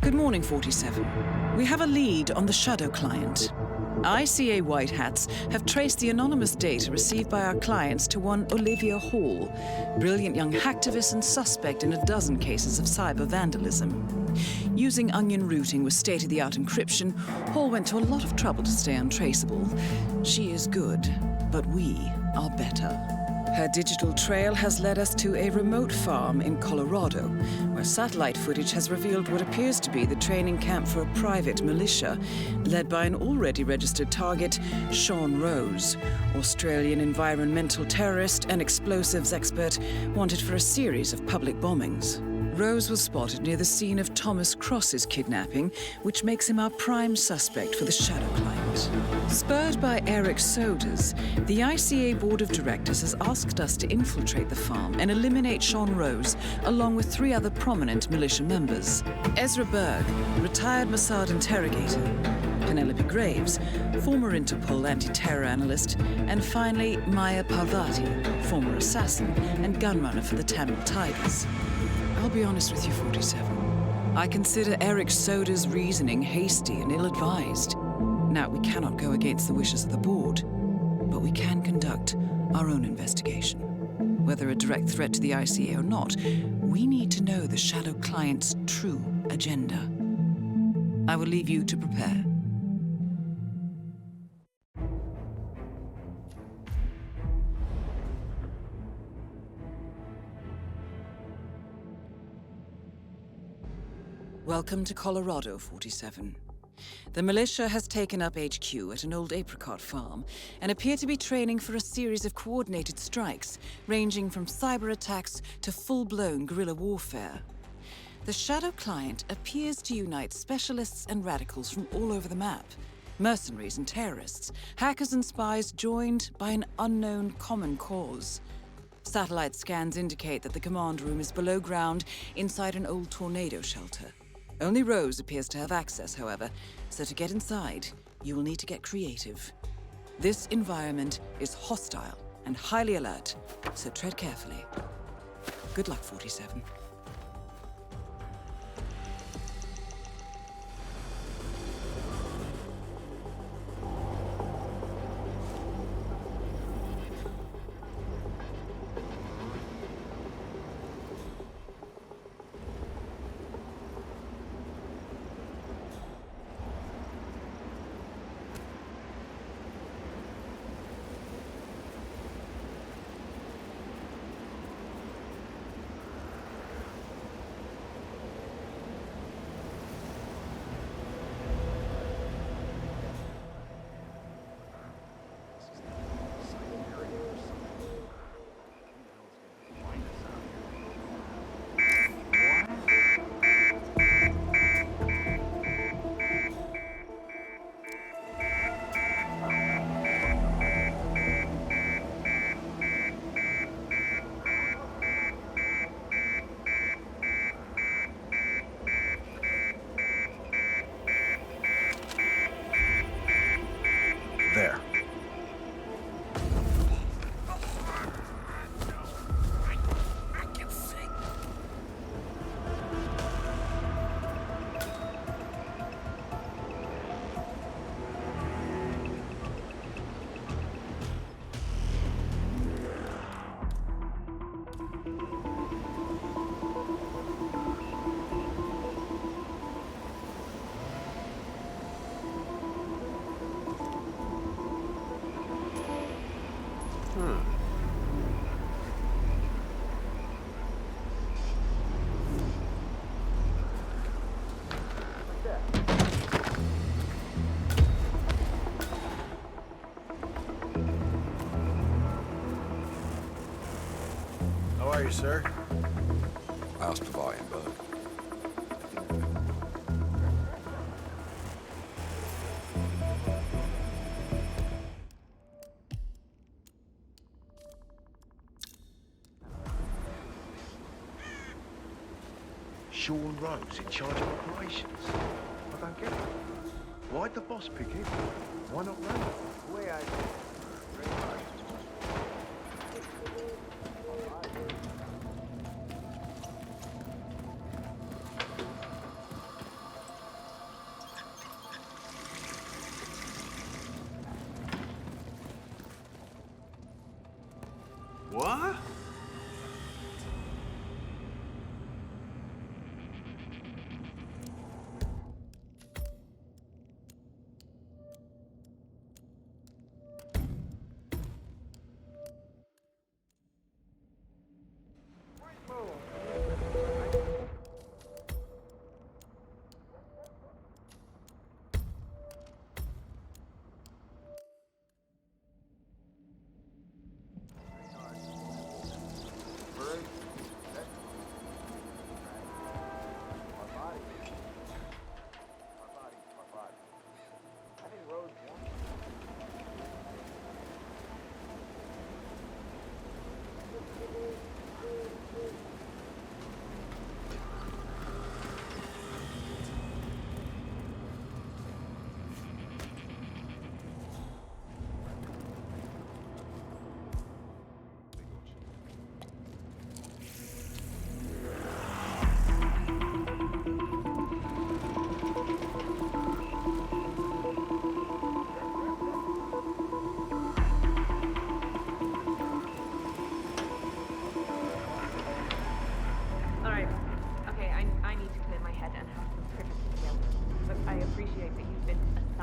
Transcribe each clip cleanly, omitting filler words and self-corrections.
Good morning, 47. We have a lead on the Shadow client. ICA White Hats have traced the anonymous data received by our clients to one Olivia Hall, brilliant young hacktivist and suspect in a dozen cases of cyber vandalism. Using onion routing with state-of-the-art encryption, Hall went to a lot of trouble to stay untraceable. She is good, but we are better. Her digital trail has led us to a remote farm in Colorado, where satellite footage has revealed what appears to be the training camp for a private militia, led by an already registered target, Sean Rose, Australian environmental terrorist and explosives expert wanted for a series of public bombings. Rose was spotted near the scene of Thomas Cross's kidnapping, which makes him our prime suspect for the Shadow client. Spurred by Eric Sodas, the ICA Board of Directors has asked us to infiltrate the farm and eliminate Sean Rose, along with 3 other prominent militia members. Ezra Berg, retired Mossad interrogator, Penelope Graves, former Interpol anti-terror analyst, and finally Maya Parvati, former assassin and gunrunner for the Tamil Tigers. I'll be honest with you, 47. I consider Eric Soda's reasoning hasty and ill-advised. Now, we cannot go against the wishes of the board, but we can conduct our own investigation. Whether a direct threat to the ICA or not, we need to know the Shadow client's true agenda. I will leave you to prepare. Welcome to Colorado, 47. The militia has taken up HQ at an old apricot farm and appear to be training for a series of coordinated strikes, ranging from cyber attacks to full-blown guerrilla warfare. The Shadow client appears to unite specialists and radicals from all over the map. Mercenaries and terrorists, hackers and spies joined by an unknown common cause. Satellite scans indicate that the command room is below ground inside an old tornado shelter. Only Rose appears to have access, however, so to get inside, you will need to get creative. This environment is hostile and highly alert, so tread carefully. Good luck, 47. There. How are you, sir? How's providing, bud? Sean Rose in charge of operations. I don't get it. Why'd the boss pick him? Why not Ray?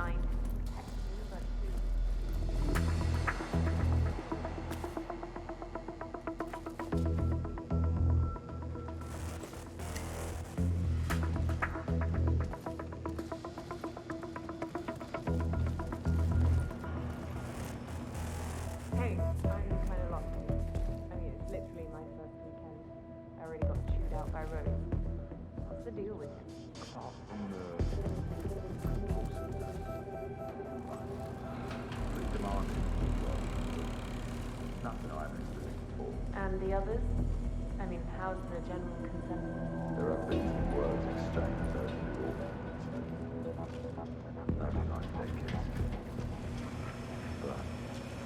designed to protect you, but to... Hey, I'm kind of lost. I mean, it's literally my first weekend. I already got chewed out by Rose. What's the deal with him? Apart from the demanding, nothing I haven't experienced before. And the others? I mean, how's the general consensus? There have been words exchanged over the door. Nothing like decades. But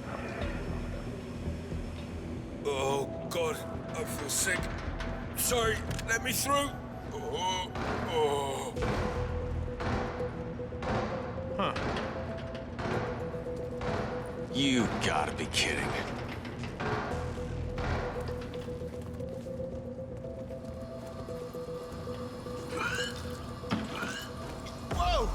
that was it. Oh, God, I feel sick. Sorry, let me through. Oh. Huh. You gotta be kidding. Whoa!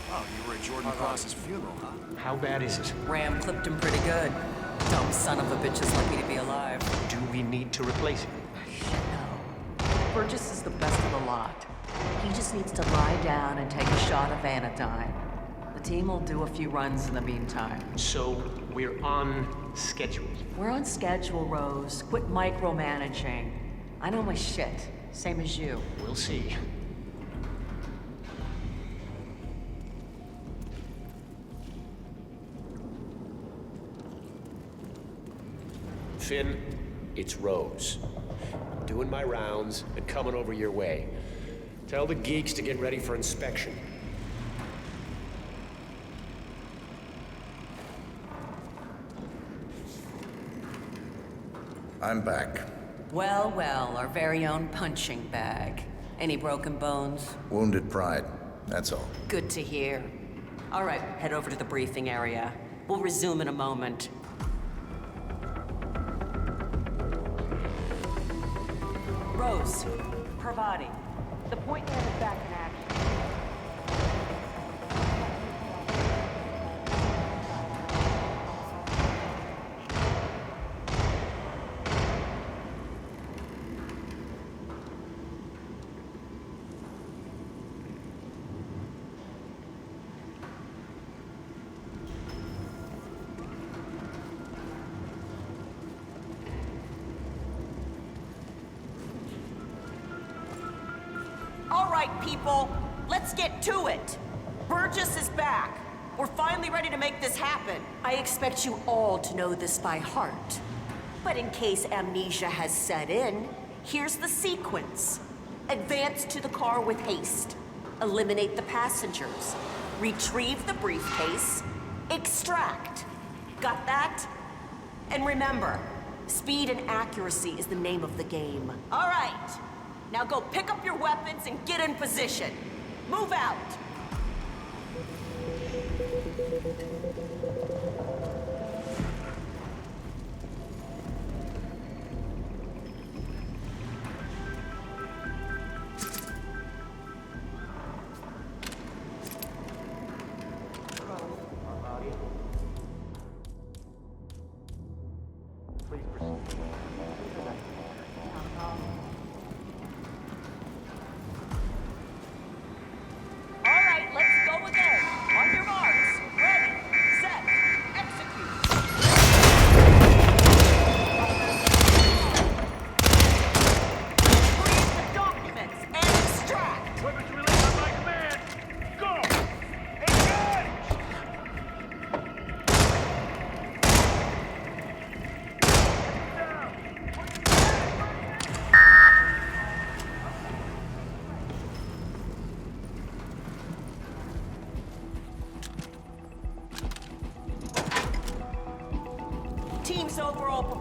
Oh, you were at Jordan Cross's funeral, huh? How bad is it? Ram clipped him pretty good. Dumb son of a bitch is lucky to be alive. Do we need to replace him? No. Burgess is the best of the lot. He just needs to lie down and take a shot of anodyne. The team will do a few runs in the meantime. So, we're on schedule. We're on schedule, Rose. Quit micromanaging. I know my shit. Same as you. We'll see. Finn, it's Rose. Doing my rounds and coming over your way. Tell the geeks to get ready for inspection. I'm back. Well, well, our very own punching bag. Any broken bones? Wounded pride, that's all. Good to hear. All right, head over to the briefing area. We'll resume in a moment. Rose, her body. The point man is back in action. All right, people, let's get to it. Burgess is back. We're finally ready to make this happen. I expect you all to know this by heart. But in case amnesia has set in, here's the sequence. Advance to the car with haste. Eliminate the passengers. Retrieve the briefcase. Extract. Got that? And remember, speed and accuracy is the name of the game. All right. Now go pick up your weapons and get in position. Move out. Please proceed. All right, let's go again. On your marks. Ready, set,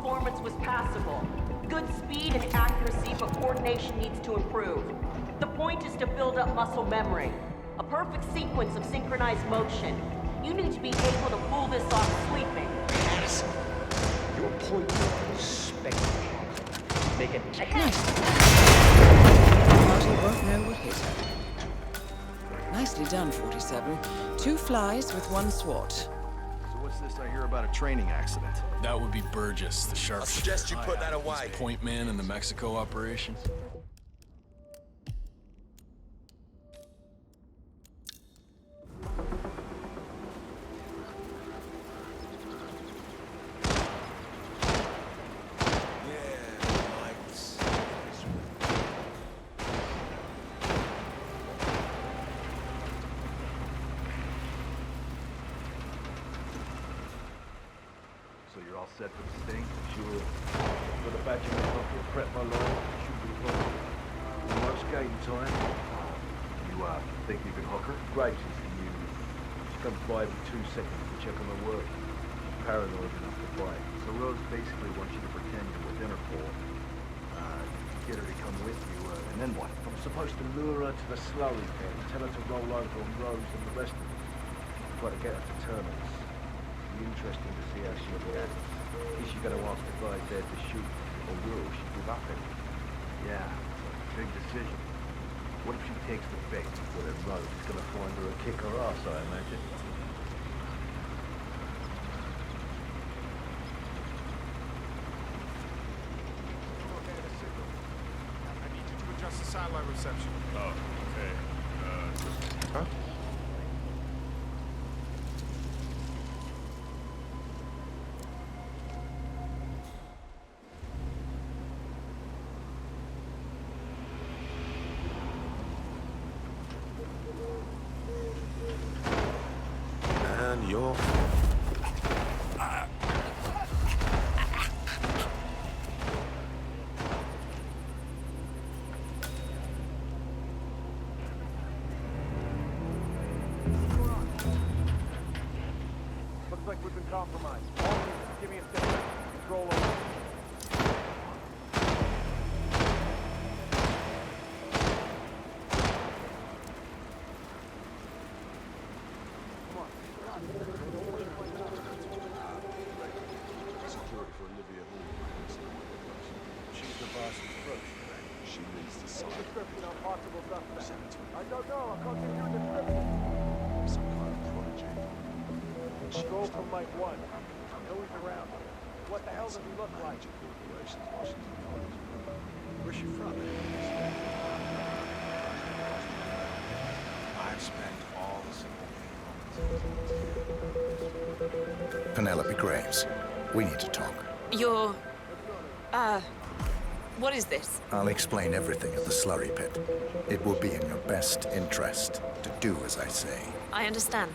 performance was passable. Good speed and accuracy, but coordination needs to improve. The point is to build up muscle memory. A perfect sequence of synchronized motion. You need to be able to pull this off sleeping. Madison, your point was spectacular. Make it Nice. Marty won't know what hit her. Nicely done, 47. 2 flies with 1 swat. So what's this I hear about a training accident? That would be Burgess, the sharpshooter. I suggest you put that away. Point man in the Mexico operation. So you're all set for the sting? Sure. Got a badge in my pocket, prep my line, should be fine. Almost game time. You think you can hook her? Graves is the new. She comes by every 2 seconds to check on her work. She's paranoid enough to bite. So Rose basically wants you to pretend you're with dinner for her. Get her to come with you, and then what? I'm supposed to lure her to the slurry pit and tell her to roll over on Rose and the rest of them. Try to get her to terminus. It'll be interesting to see how she reacts. Is she going to ask the guy there to shoot, or will she give up him? Yeah, big decision. What if she takes the bait? Well, then Rose is going to find her and kick her ass, I imagine. I need you to adjust the satellite reception. Oh, okay. Huh? And you're... Looks like we've been compromised. All units, give me a second. Control over. Security for Olivia Hall. She's the boss's approach. She leads the side. Description on possible suspect. I don't know. I can't give you a description. Some kind of prodigy. Control from Mike 1. Know he's around. What the hell does he look like? Major corporations, Washington College. Where's she from? I've spent all the simple Penelope Graves, we need to talk. You're... what is this? I'll explain everything at the slurry pit. It will be in your best interest to do as I say. I understand.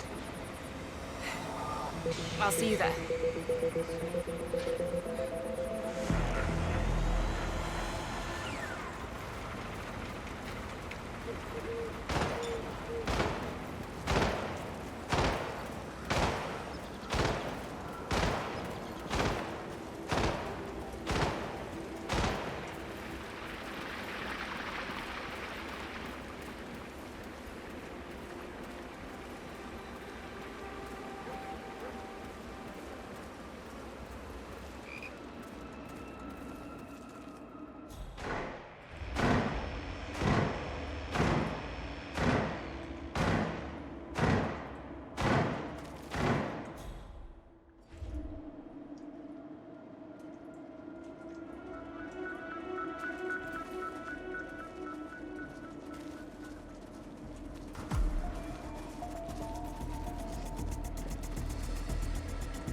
I'll see you there.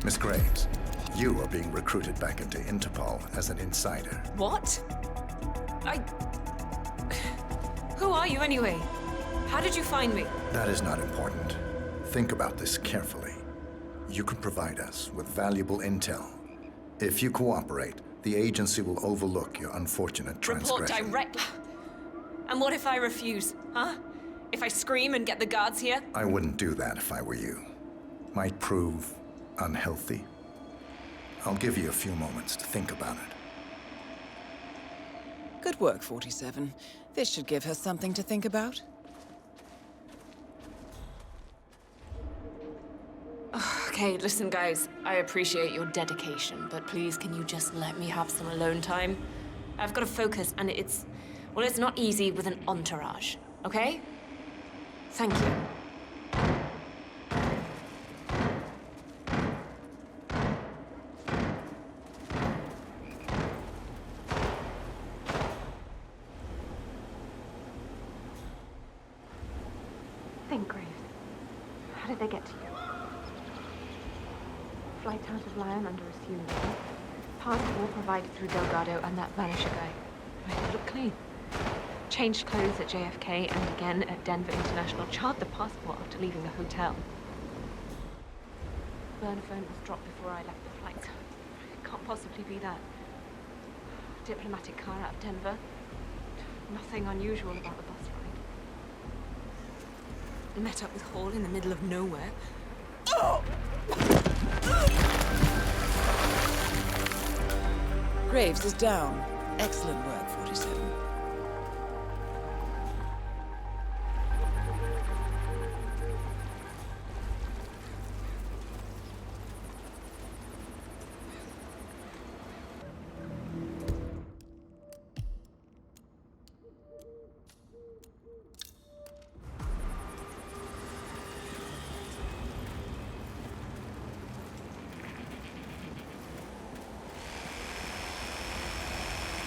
Miss Graves, you are being recruited back into Interpol as an insider. What? Who are you anyway? How did you find me? That is not important. Think about this carefully. You can provide us with valuable intel. If you cooperate, the agency will overlook your unfortunate transgression. Report directly. And what if I refuse, huh? If I scream and get the guards here? I wouldn't do that if I were you. Might prove unhealthy. I'll give you a few moments to think about it. Good work, 47. This should give her something to think about. Okay, listen, guys. I appreciate your dedication, but please, can you just let me have some alone time? I've got to focus, and it's not easy with an entourage, okay? Thank you. Think, Graves. How did they get to you? Flight out of Lyon under assumed name. Passport provided through Delgado and that Vanisher guy. Right, look clean. Changed clothes at JFK and again at Denver International. Charred the passport after leaving the hotel. Burner phone was dropped before I left the flight. It can't possibly be that. Diplomatic car out of Denver. Nothing unusual about the bus ride. Met up with Hall in the middle of nowhere. Graves is down. Excellent work, 47.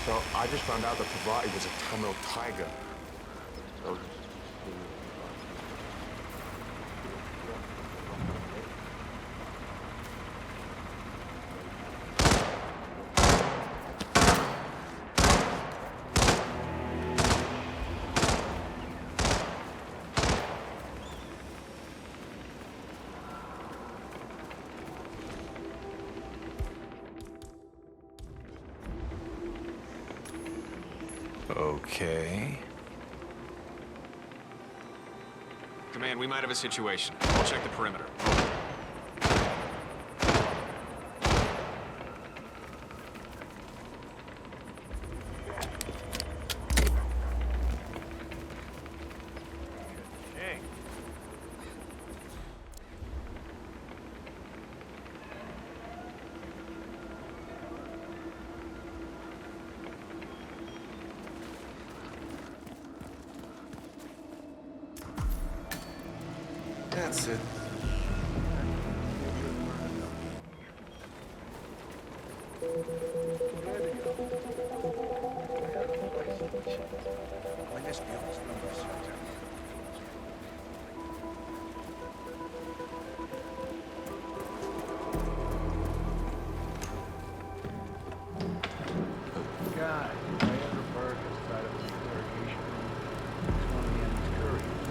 So I just found out that Parvati was a Tamil tiger. So Okay. Command, we might have a situation. I'll check the perimeter. that's it. Let's be honest, guy, Diana Burke is tied up in the interrogation room. He's one of the enemy's couriers.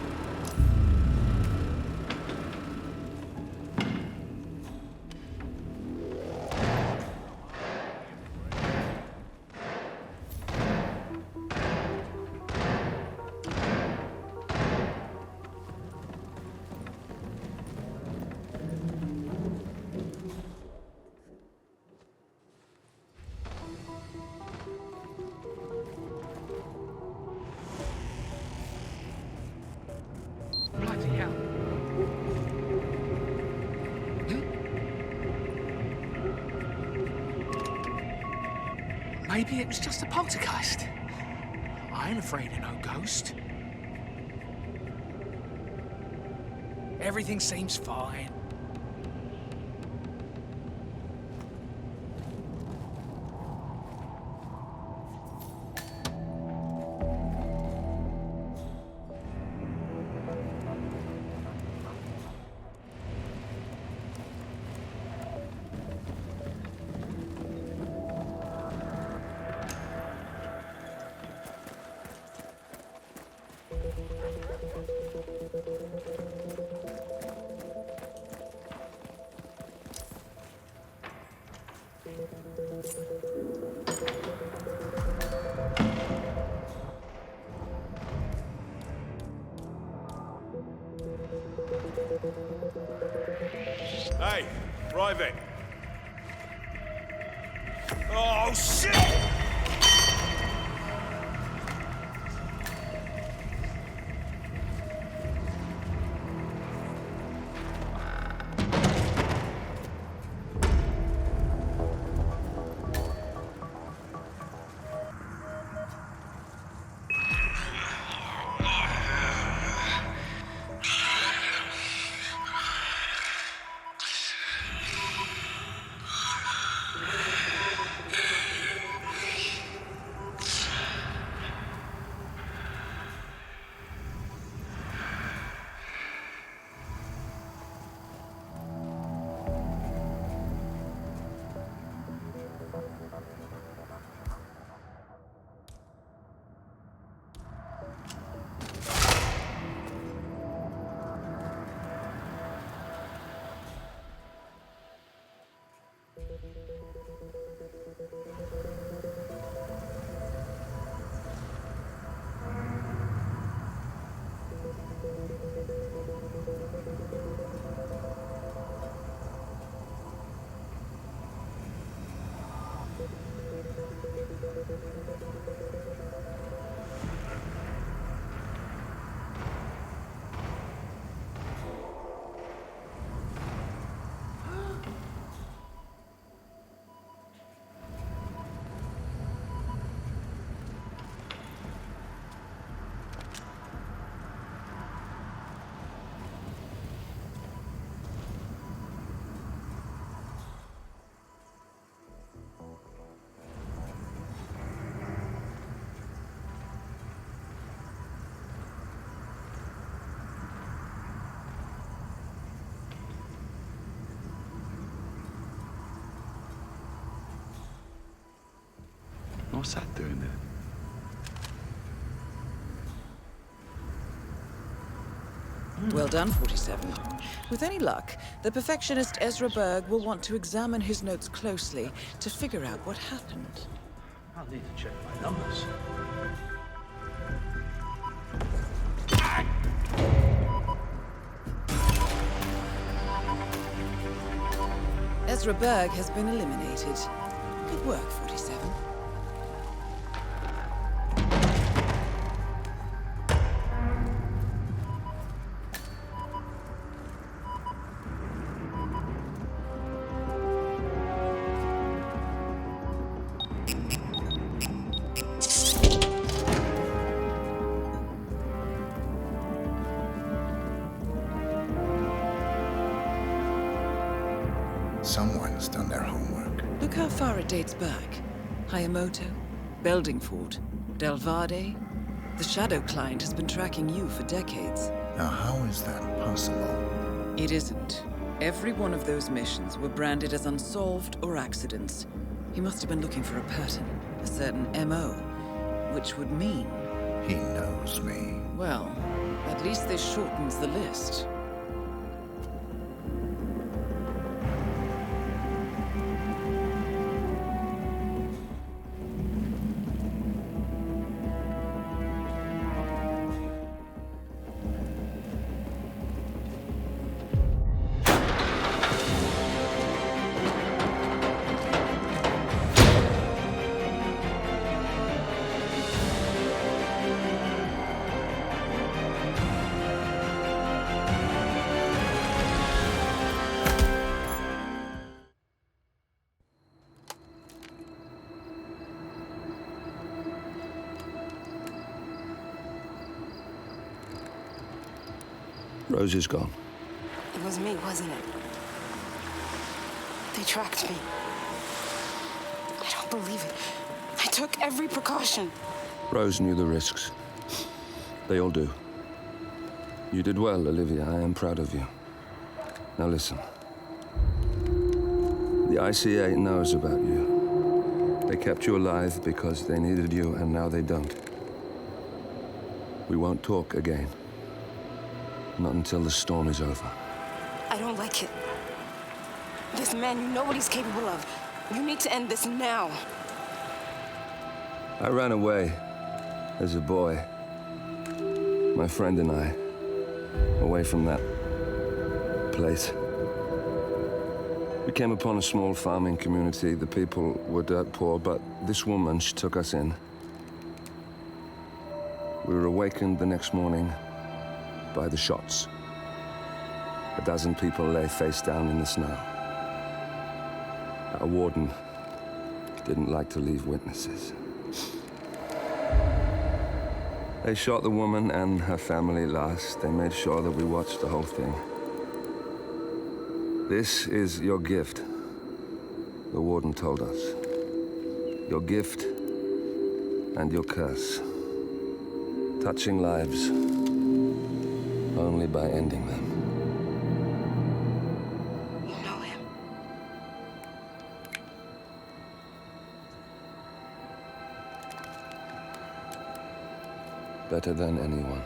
Bloody hell. Maybe it was just a poltergeist. I ain't afraid of no ghost. Everything seems fine. Hey, Ryvik. What's that doing there? Well done, 47. With any luck, the perfectionist Ezra Berg will want to examine his notes closely to figure out what happened. I'll need to check my numbers. Ezra Berg has been eliminated. Good work, 47. Someone's done their homework. Look how far it dates back. Hayamoto, Beldingford, Delvade. The Shadow client has been tracking you for decades. Now, how is that possible? It isn't. Every one of those missions were branded as unsolved or accidents. He must have been looking for a pattern, a certain MO, which would mean... He knows me. Well, at least this shortens the list. Rose is gone. It was me, wasn't it? They tracked me. I don't believe it. I took every precaution. Rose knew the risks. They all do. You did well, Olivia. I am proud of you. Now listen. The ICA knows about you. They kept you alive because they needed you, and now they don't. We won't talk again. Not until the storm is over. I don't like it. This man, you know what he's capable of. You need to end this now. I ran away as a boy. My friend and I. Away from that place. We came upon a small farming community. The people were dirt poor, but this woman, she took us in. We were awakened the next morning by the shots. A dozen people lay face down in the snow. Our warden didn't like to leave witnesses. They shot the woman and her family last. They made sure that we watched the whole thing. This is your gift, the warden told us. Your gift and your curse. Touching lives only by ending them. You know him. Better than anyone.